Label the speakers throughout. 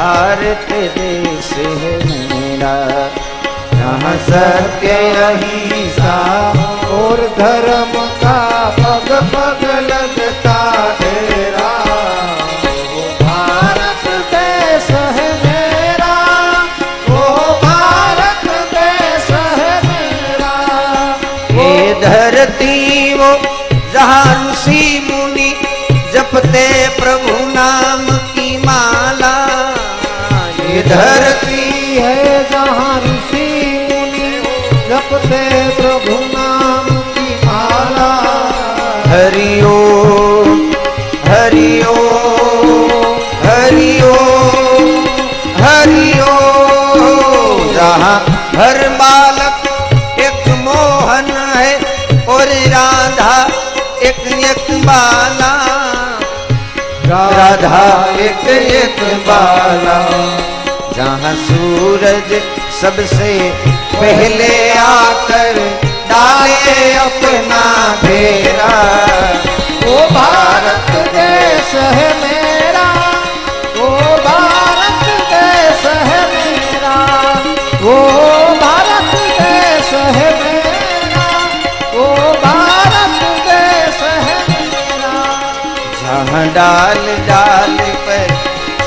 Speaker 1: भारत देश है मेरा, जहाँ सत्य अहिंसा और धर्म का पग पग लगता डेरा। वो भारत देश है मेरा, वो भारत देश है मेरा। ये धरती वो जहाँ ऋषि मुनि जपते प्रभु नाम की माला। ये धरती है जहाँ ऋषि मुनि जपते प्रभु नाम की माला। हरि ओम हरि ओम हरि ओम हरि ओम। जहाँ हर बालक एक मोहन है और राधा एक एक बाला। राधा एक एक बाला। जहाँ सूरज सबसे पहले आकर डाले अपना डेरा। वो भारत देश है मेरा, वो भारत देश है मेरा, वो भारत देश है मेरा, वो भारत देश है मेरा। जहाँ डाल डाल पर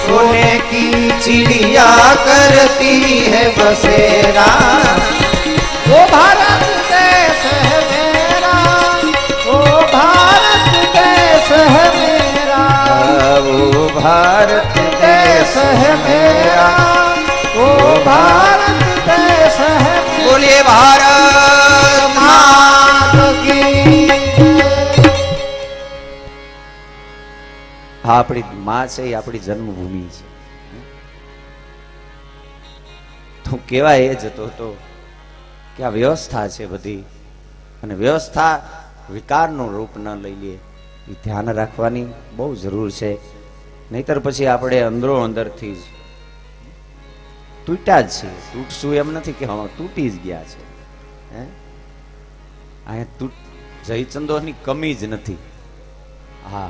Speaker 1: सोने की चिड़िया करती है बसेरा। वो भारत देश है मेरा, वो भारत देश है मेरा, वो भारत देश है मेरा, वो भारत देश है। बोलिए भारत माता की। આપણી માં છે એ આપણી જન્મભૂમિ છે. તો કેવા એ જતો હતો કે આ વ્યવસ્થા છે બધી, અને વ્યવસ્થા વિકારનું રૂપ ન લઈ લે એ ધ્યાન રાખવાની બહુ જરૂર છે. નહીતર પછી આપણે અંદરો અંદરથી જ તૂટ્યા જ છે. તૂટશું એમ નથી કે હા તૂટી જ ગયા છે. અહીંયા જયચંદોની કમી જ નથી. હા,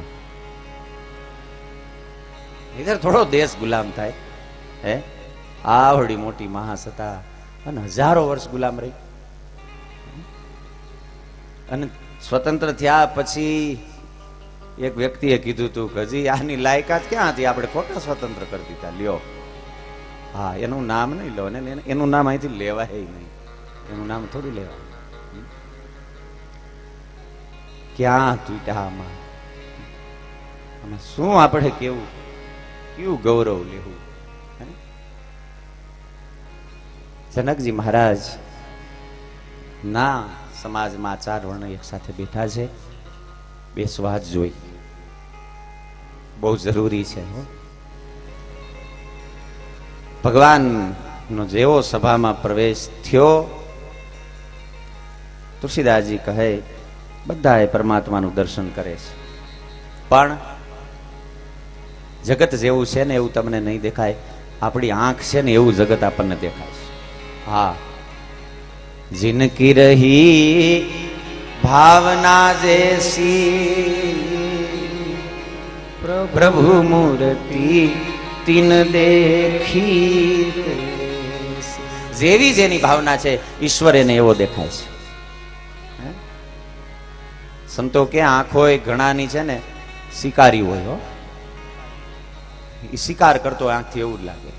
Speaker 1: इधर थोड़ो देश गुलाम थाय है. आवड़ी मोटी महासत्ता અને હજારો વર્ષ ગુલામ રહી અને સ્વતંત્ર થયા પછી એક વ્યક્તિએ કીધું હતું કે હજી આની લાયકાત ક્યાં હતી, આપણે ખોટા સ્વતંત્ર કરી દીધા. લ્યો, હા, એનું નામ નહીં લો ને એનું નામ અહીંથી લેવાય નહીં. એનું નામ થોડું લેવાય. ક્યાં તૂટ્યા આમાં શું આપણે કેવું क्यों गौरव लेहू. जनकजी महाराज ना समाज में 4 वर्ण एक साथ बैठा है. बेसवा जोई बहुत जरूरी है. भगवान नो जेवो सभा में प्रवेश थयो तुलसीदास जी कहे बधाए परमात्मा नु दर्शन करे छे, पण जगत जेवू छे ने एवं तमने नहीं देखाय. आपणी आंख छे ने एवं जगत आपने देखाय. हाँ, जिनकी रही भावना जैसी प्रभु मूर्ति तीन देखी. जेवी जेनी भावना छे ईश्वर एने एवो देखाय छे. संतो के आंखो घणानी छे ने शिकारी होय हो. शिकार करतो आंख थी एवं लागे.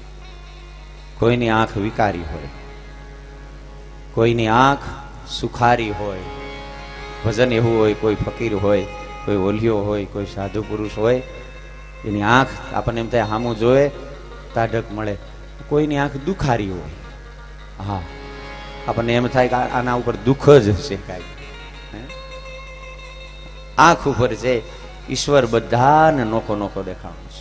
Speaker 1: कोईनी आंख विकारी होय, कोईनी आंख सुखारी होय. भजन एवं होय, कोई फकीर होय, कोई ओलियो होय, कोई साधु पुरुष होय. एनी आंख आपने एम थाय हामू जोए ताडक मळे. कोईनी आंख दुखारी होय. हाँ, आपने एम थाय के आना उपर दुख ज छे. काई आंख उपर छे ईश्वर बधाने नोखो नोखो देखाणो छे.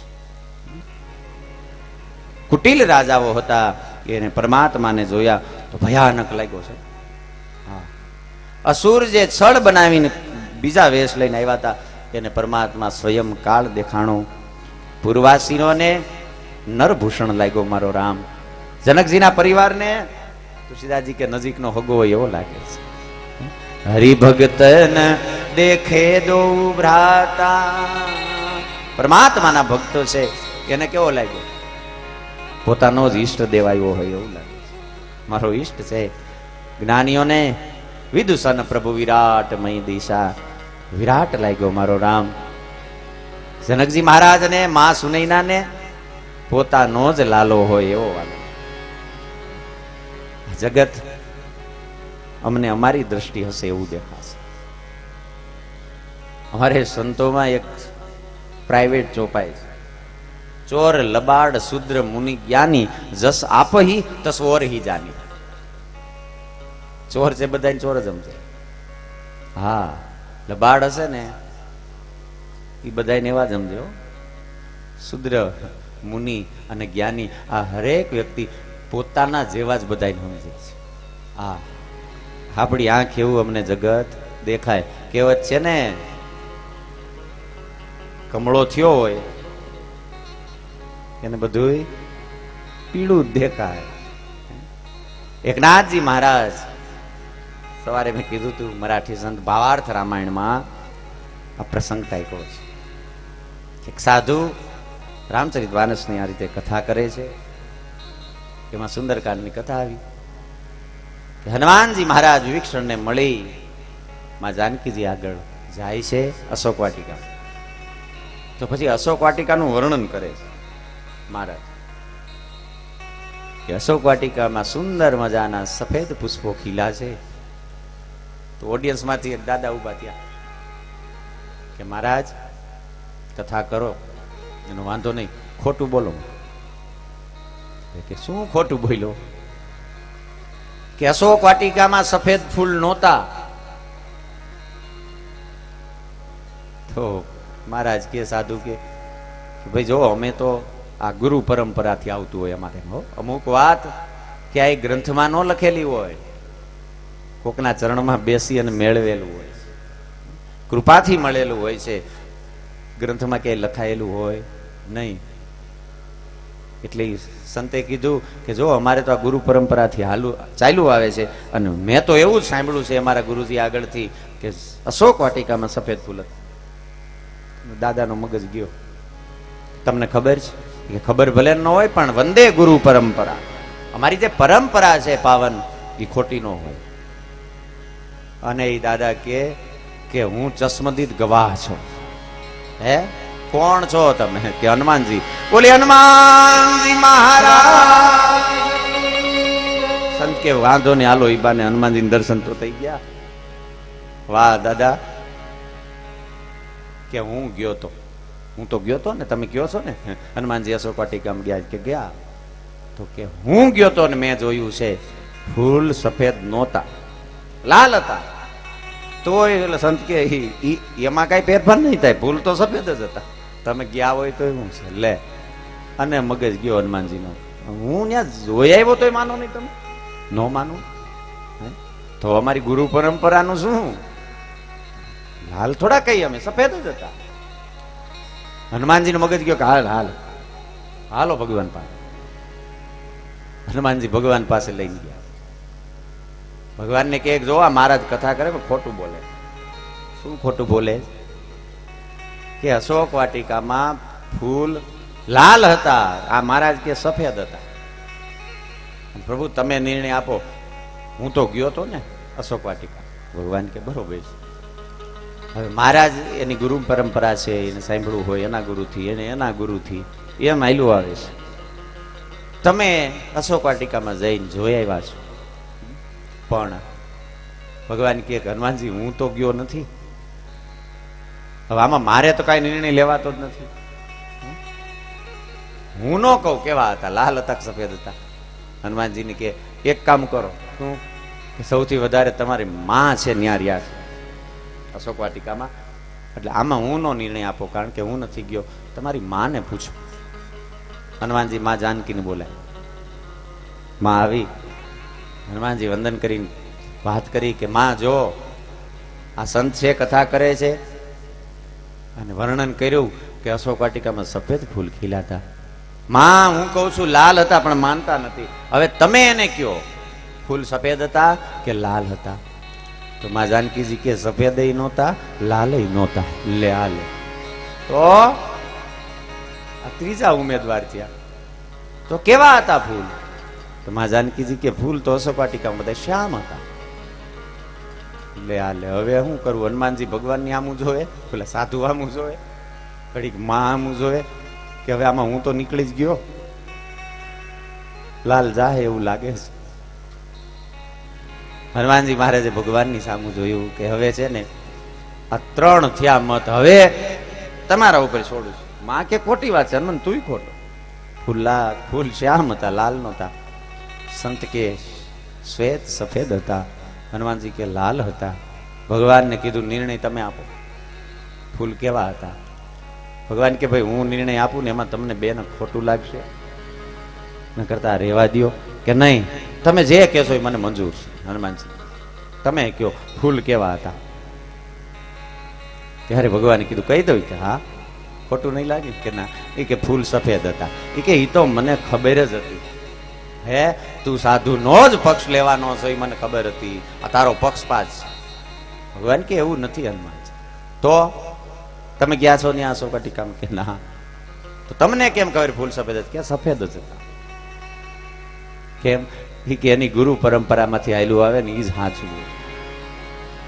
Speaker 1: कुटिल राजाओ हता एने परमात्मा ने जोया तो भयानक लाग्यो छे. हाँ, असुर जे छळ बनावीने बीजा वेश लईने आव्या हता एने परमात्मा स्वयं काल देखाणो. पूर्वासीनो ने नरभूषण लाग्यो मारो राम. जनकजीना परिवार ने तुलसीदासजी के नजीकनो हगो होय एवो लागे छे. हरिभगतन देखे दो भ्राता. परमात्माना भक्तो छे એને કેવો લાગ્યો? પોતાનો જ ઈષ્ટ દેવ આવ્યો હોય એવું લાગે છે. મારો ઈષ્ટ છે. જ્ઞાનીઓને વિદુષન પ્રભુ વિરાટ મય દિશા, વિરાટ લાગ્યો મારો રામ. જનકજી મહારાજ ને માં સુનૈના ને પોતાનો જ લાલો હોય એવો વાલો. જગત અમને અમારી દ્રષ્ટિ હશે એવું દેખાશે. અમારે સંતોમાં એક પ્રાઇવેટ ચોપાઈ છે, ચોર લબાડ શુદ્ર મુનિ જ્ઞાની જસ આપહી તસ ઓર હી જાની. ચોર છે બધા ચોર જ સમજે. હા, લબાડ હશે ને એ બધા એવા જ સમજે. શુદ્ર મુનિ અને જ્ઞાની આ હરેક વ્યક્તિ પોતાના જેવા જ બધા સમજે છે. હા, આપણી આંખ એવું અમને જગત દેખાય. કહેવત છે ને, કમળો થયો હોય એને બધું પીળું દેખાય. એકનાથજી મહારાજ સવારે મેં કીધું તું મરાઠી સંત ભાવાર્થ રામાયણમાં આ પ્રસંગ ટાઈકો છે. એક સાધુ રામચરિત માનસની આ રીતે કથા કરે છે. એમાં સુંદરકાંડની કથા આવી કે હનુમાનજી મહારાજ વિભીષણને મળી માં જાનકીજી આગળ જાય છે અશોક વાટિકા. તો પછી અશોક વાટિકાનું વર્ણન કરે છે મહારાજ કે અશોક વાટિકામાં સુંદર મજાના સફેદ પુષ્પો ખીલા છે. તો ઓડિયન્સ માંથી એક દાદા ઉભા થયા કે મહારાજ કથા કરો, એનો વાંધો નહીં, ખોટું બોલો. કે શું ખોટું બોલ્યો? કે અશોક વાટિકામાં સફેદ ફૂલ નહોતા. તો મહારાજ કે સાધુ કે ભાઈ જો અમે તો આ ગુરુ પરંપરાથી આવતું હોય અમારે અમુક વાત ક્યાંય ગ્રંથમાં ન લખેલી હોય, કોકના ચરણમાં બેસી અને મેળવેલું હોય, કૃપાથી મળેલું હોય છે, ગ્રંથમાં ક્યાંય લખાયેલું હોય નહીં. એટલે સંતે કીધું કે જો અમારે તો આ ગુરુ પરંપરાથી ચાલ્યું આવે છે, અને મેં તો એવું જ સાંભળ્યું છે અમારા ગુરુજી આગળથી કે અશોક વાટિકામાં સફેદ ફૂલ. દાદાનો મગજ ગયો. તમને ખબર છે કે ખબર ભલે ન હોય પણ વંદે ગુરુ પરંપરા, અમારી જે પરંપરા છે પાવન એ ખોટી ન હોય. અને એ દાદા કે હું ચશ્મદીદ ગવાહ છું. હે, કોણ છો તમે? કે હનુમાનજી. બોલે હનુમાનજી મહારાજ. સંત કે વાંધો ને હાલો, ઈ બાને હનુમાનજી દર્શન તો થઈ ગયા. વાહ દાદા કે હું ગયો તો ને તમે ગયો છો ને હનુમાનજી અશોક વાટિકામાં ગયા કે ગયા? તો કે હું ગયો તો ને મેં જોયું છે ફૂલ સફેદ નહોતા, લાલ હતા. તો એટલે સંત કે એમાં કઈ ફેરફાર નહીં થાય, ફૂલ તો સફેદ જ હતા. તમે ગયા હોય તો શું છે લે. અને મગજ ગયો હનુમાનજી નો. હું ત્યાં જોઈ આવ્યો તો માનો નહીં, તમે નો માનો તો અમારી ગુરુ પરંપરાનું શું? લાલ થોડા કઈ, અમે સફેદ જ હતા. હનુમાનજી નો મગજ ગયો કે હાલો ભગવાન પાસે. હનુમાનજી ભગવાન પાસે લઈને ગયા. ભગવાનને કે જો આ મહારાજ કથા કરે પણ ખોટું બોલે. શું ખોટું બોલે? કે અશોક વાટિકામાં ફૂલ લાલ હતા, આ મહારાજ કે સફેદ હતા. પ્રભુ તમે નિર્ણય આપો. હું તો ગયો તો ને અશોક વાટિકા. ભગવાન કે બરોબર છે. હવે મહારાજ એની ગુરુ પરંપરા છે, એને સાંભળવું હોય એના ગુરુથી, એને એના ગુરુથી એમ આયલું આવે છે. તમે અશોક વાટિકામાં જઈને જોઈ આવ્યા છો, પણ ભગવાન કે હનુમાનજી હું તો ગયો નથી. હવે આમાં મારે તો કઈ નિર્ણય લેવાતો જ નથી. હું ન કહું કેવા હતા, લાલ હતા કે સફેદ હતા. હનુમાનજીને કે એક કામ કરો, શું? સૌથી વધારે તમારી માં છે ન્યા રહ્યા છે અશોક વાટિકામાં, એટલે આમાં હું નો નિર્ણય આપો, કારણ કે હું નથી ગયો. તમારી માને પૂછો. હનુમાનજી માં જાનકીને બોલાય. માં આવી. હનુમાનજી વંદન કરીને વાત કરી કે માં જો આ સંત છે, કથા કરે છે, અને વર્ણન કર્યું કે અશોક વાટિકામાં સફેદ ફૂલ ખીલાતા. માં હું કઉ છું લાલ હતા, પણ માનતા નથી. હવે તમે એને કયો ફૂલ સફેદ હતા કે લાલ હતા? તો માં જાનકીજી કે સફેદ નહોતા, લાલ નહોતા. લે હાલે તો આ ત્રીજા ઉમેદવાર થયા. તો કેવા હતા ફૂલ? તો માં જાનકીજી કે ફૂલ તો અશોકવાટિકામાં બધા શ્યામ હતા. લે હવે શું કરવું? હનુમાનજી ભગવાનની આમું જોવે, પેલા સાધુ આમું જોવે, ઘડીક માં આમું જોવે કે હવે આમાં હું તો નીકળી જ ગયો, લાલ જાહે એવું લાગે છે. હનુમાનજી મહારાજે ભગવાનની સામું જોયું કે હવે છે ને આ 3 થયા મત, હવે તમારા ઉપર છોડું છું. માં કે ખોટી વાત છે હનુમાન, તું ખોટો. ફૂલ શ્યામ હતા, લાલ નહોતા. સંત કે શ્વેત સફેદ હતા, હનુમાનજી કે લાલ હતા. ભગવાનને કીધું નિર્ણય તમે આપો, ફૂલ કેવા હતા? ભગવાન કે ભાઈ હું નિર્ણય આપું ને એમાં તમને બેને ખોટું લાગશે, ન કરતા રહેવા દો. કે નહીં, તમે જે કહેશો એ મને મંજૂર છે. હનુમાનજી તમે કયો ફૂલ કેવા હતા? ત્યારે ભગવાને કીધું કહી દઉં કે હા, ખોટું નહીં લાગે? કે ના. એ કે ફૂલ સફેદ હતા. એ કે એ તો મને ખબર જ હતી. હે, તું સાધુ નો જ પક્ષ લેવાનો છો એ મને ખબર હતી, આ તારો પક્ષપાત છે. ભગવાન કે એવું નથી હનુમાનજી. તો તમે ગયા છો ને અશોકવાટિકામાં? કે ના. તો તમને કેમ ખબર ફૂલ સફેદ જ? કે સફેદ જ હતા. કેમ? કે એની ગુરુ પરંપરામાંથી આયલું આવે ને એ જ સાચું.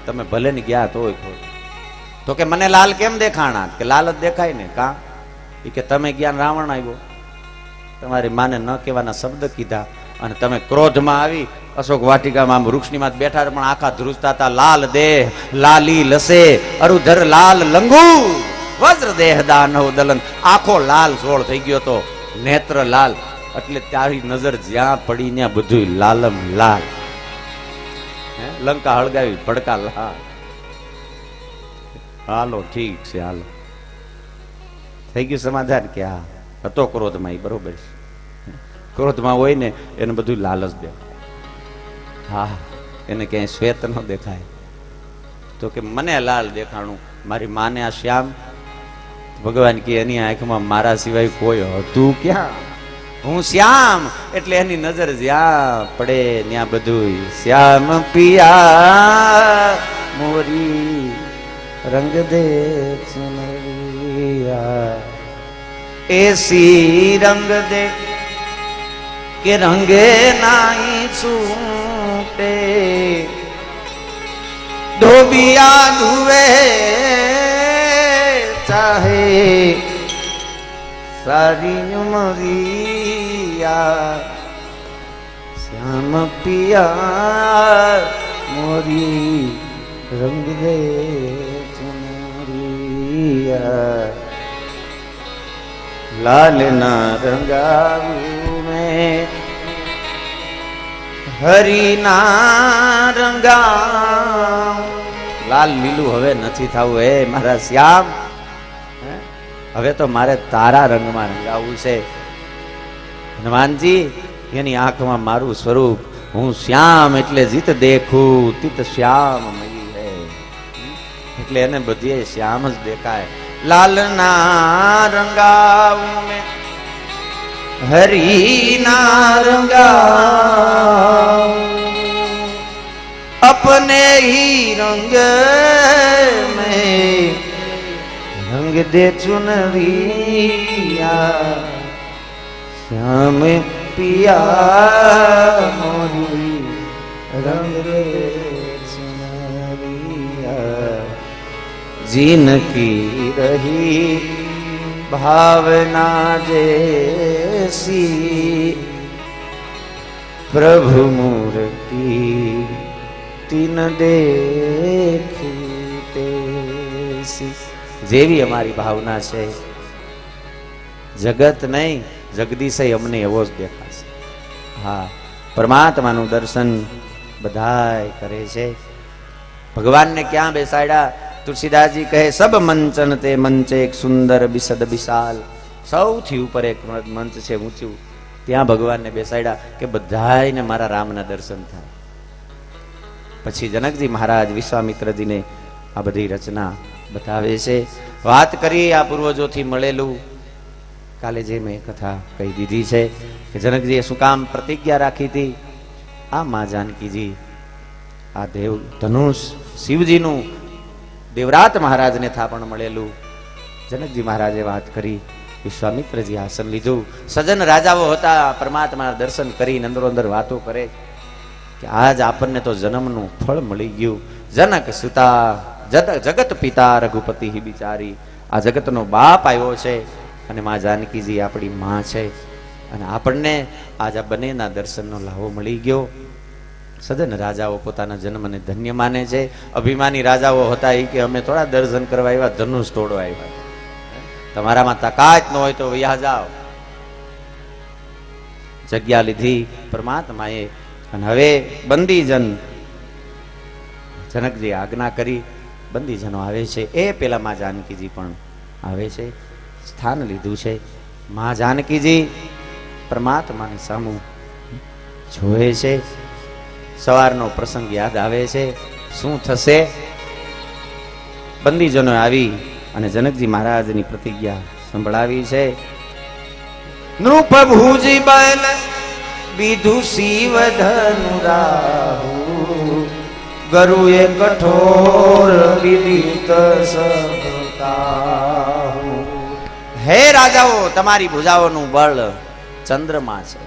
Speaker 1: તમે ભલે ને ગયા તો ખોટું. તો કે મને લાલ કેમ દેખાણા? કે લાલ જ દેખાય ને. કા? એ કે તમે જ્ઞાન રાવણ આવ્યો, તમારી માને ન કહેવાના શબ્દ કીધા અને તમે ક્રોધમાં આવી અશોક વાટિકામાં વૃક્ષની માં બેઠા પણ આખા ધ્રુજતા હતા. લાલ દેહ લાલી લસે અરુધર લાલ લંગુ વજ્ર દેહ દાનવ દલન, આખો લાલ સોળ થઈ ગયો તો, નેત્ર લાલ. એટલે તારી નજર જ્યાં પડી ત્યાં બધું લાલમ લાલ. લંકા હળગાવી ભડકા લાલ. હાલો ઠીક છે, હાલો થઈ ગયું સમાધાન. કે હા હતો ક્રોધમાં, એ બરોબર છે. ક્રોધમાં હોય ને એને બધું લાલ જ દેખાય. હા, એને ક્યાંય શ્વેત ન દેખાય. તો કે મને લાલ દેખાણું, મારી માને આ શ્યામ. ભગવાન કે એની આંખમાં મારા સિવાય કોઈ હતું ક્યાં? હું શ્યામ એટલે એની નજર જ્યાં પડે ત્યાં બધું શ્યામ પિયા મોરી રંગ દે ચુનરિયા, એસી રંગ દે કે રંગે નાઈ છૂટે, ધોબિયા ધુવે ચાહે સારી ઉમરિયા, શ્યામ પિયા મોરી રંગ દે ચુનરિયા, લાલ ના રંગાવું મેં હરી ના રંગાવું. લાલ લીલું હવે નથી થવું. હે મારા શ્યામ, હવે તો મારે તારા રંગમાં રંગાવું છે. હનુમાનજી એની આંખમાં મારું સ્વરૂપ, હું શ્યામ એટલે જીત દેખું તિત શ્યામ મયી હે, એટલે એને બધી શ્યામ જ દેખાય. લાલ ના રંગાવું મેં હરી ના રંગાવું, अपने ही रंग में रंग दे चुनरिया, श्याम पिया मोरी रंग दे चुनरिया, जिनकी रही भावना जैसी प्रभु मूर्ति तीन देखी तेसी. જેવી અમારી ભાવના છે, જગત નહીં જગદીશ અમને એવો જ દેખાશે. હા, પરમાત્માનું દર્શન બધાય કરે છે. ભગવાનને ક્યાં બેસાડ્યા? તુલસીદાસજી કહે સબ મંચન તે મંચે એક સુંદર બિસદ વિશાલ, સૌથી ઉપર એક મંચ છે ઊંચું, ત્યાં ભગવાનને બેસાડ્યા કે બધાયને મારા રામના દર્શન થાય. પછી જનકજી મહારાજ વિશ્વામિત્રજીને આ બધી રચના બતાવે છે. વાત કરી આ પૂર્વજોથી મળેલું, કાલે જે મેં કથા કહી દીધી છે કે જનકજીએ શું કામ પ્રતિજ્ઞા રાખી હતી. આ મા જાનકીજી, આ દેવ ધનુષ શિવજીનું દેવરાત મહારાજને થાપણ મળેલું, જનકજી મહારાજે વાત કરી વિશ્વામિત્રજી આસન લીધું. સજ્જન રાજાઓ હતા, પરમાત્માના દર્શન કરી અંદરો અંદર વાતો કરે કે આજ આપણને તો જન્મનું ફળ મળી ગયું. જનક સુતા જગત પિતા રઘુપતિ બિચારી, આ જગતનો બાપ આવ્યો છે અને માં જાનકીજી આપણી માં છે અને આપણને આજ આ બંનેના દર્શનનો લાવો મળી ગયો. સજ્જન રાજાઓ પોતાના જન્મને ધન્ય માને છે. અભિમાની રાજાઓ હતા એ કે અમે થોડા દર્શન કરવા આવ્યા, ધનુષ તોડવા આવ્યા, તમારામાં તાકાત ન હોય તો વયા જાઓ. જગ્યા લીધી પરમાત્માએ અને હવે બંદીજન, જનકજી આજ્ઞા કરી, બંદીજનો આવે છે. એ પેલા માં જાનકીજી પણ આવે છે, સ્થાન લીધું છે. માં જાનકીજી પરમાત્માની સામું જોવે છે. સવારનો પ્રસંગ યાદ આવે છે. શું થશે? બંદીજનો આવી અને જનકજી મહારાજની પ્રતિજ્ઞા સંભળાવી છે. નૃપ ભુજી બલ વિધુ શિવ ધનુરાહુ, ગરુએ કઠોર વિદિત સબકાહુ. હે રાજાઓ, તમારી ભુજાઓનું બળ ચંદ્રમા છે,